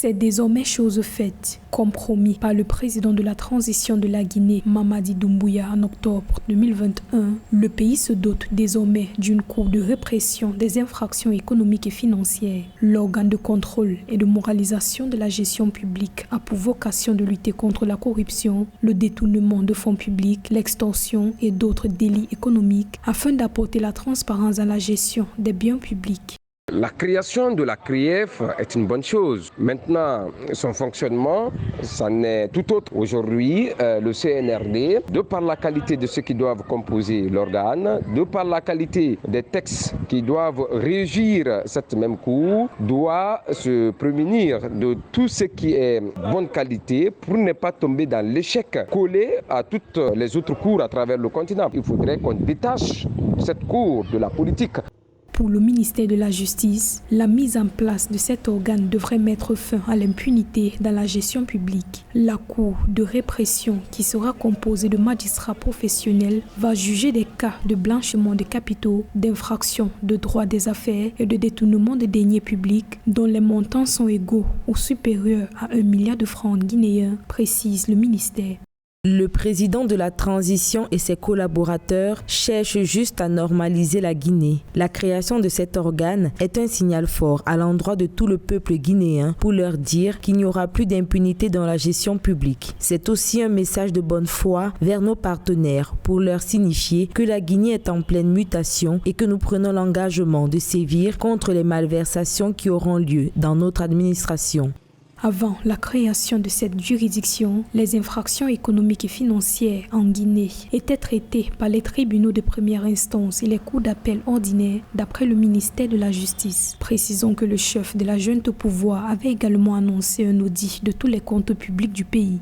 C'est désormais chose faite, comme promis par le président de la transition de la Guinée, Mamadi Doumbouya, en octobre 2021. Le pays se dote désormais d'une cour de répression des infractions économiques et financières. L'organe de contrôle et de moralisation de la gestion publique a pour vocation de lutter contre la corruption, le détournement de fonds publics, l'extorsion et d'autres délits économiques afin d'apporter la transparence à la gestion des biens publics. La création de la CRIEF est une bonne chose. Maintenant, son fonctionnement, ça n'est tout autre. Aujourd'hui, le CNRD, de par la qualité de ceux qui doivent composer l'organe, de par la qualité des textes qui doivent régir cette même cour, doit se prémunir de tout ce qui est bonne qualité pour ne pas tomber dans l'échec collé à toutes les autres cours à travers le continent. Il faudrait qu'on détache cette cour de la politique. Pour le ministère de la Justice, la mise en place de cet organe devrait mettre fin à l'impunité dans la gestion publique. La Cour de répression, qui sera composée de magistrats professionnels, va juger des cas de blanchiment de capitaux, d'infraction de droit des affaires et de détournement de deniers publics dont les montants sont égaux ou supérieurs à 1 milliard de francs guinéens, précise le ministère. Le président de la transition et ses collaborateurs cherchent juste à normaliser la Guinée. La création de cet organe est un signal fort à l'endroit de tout le peuple guinéen pour leur dire qu'il n'y aura plus d'impunité dans la gestion publique. C'est aussi un message de bonne foi vers nos partenaires pour leur signifier que la Guinée est en pleine mutation et que nous prenons l'engagement de sévir contre les malversations qui auront lieu dans notre administration. Avant la création de cette juridiction, les infractions économiques et financières en Guinée étaient traitées par les tribunaux de première instance et les cours d'appel ordinaires d'après le ministère de la Justice. Précisons que le chef de la junte au pouvoir avait également annoncé un audit de tous les comptes publics du pays.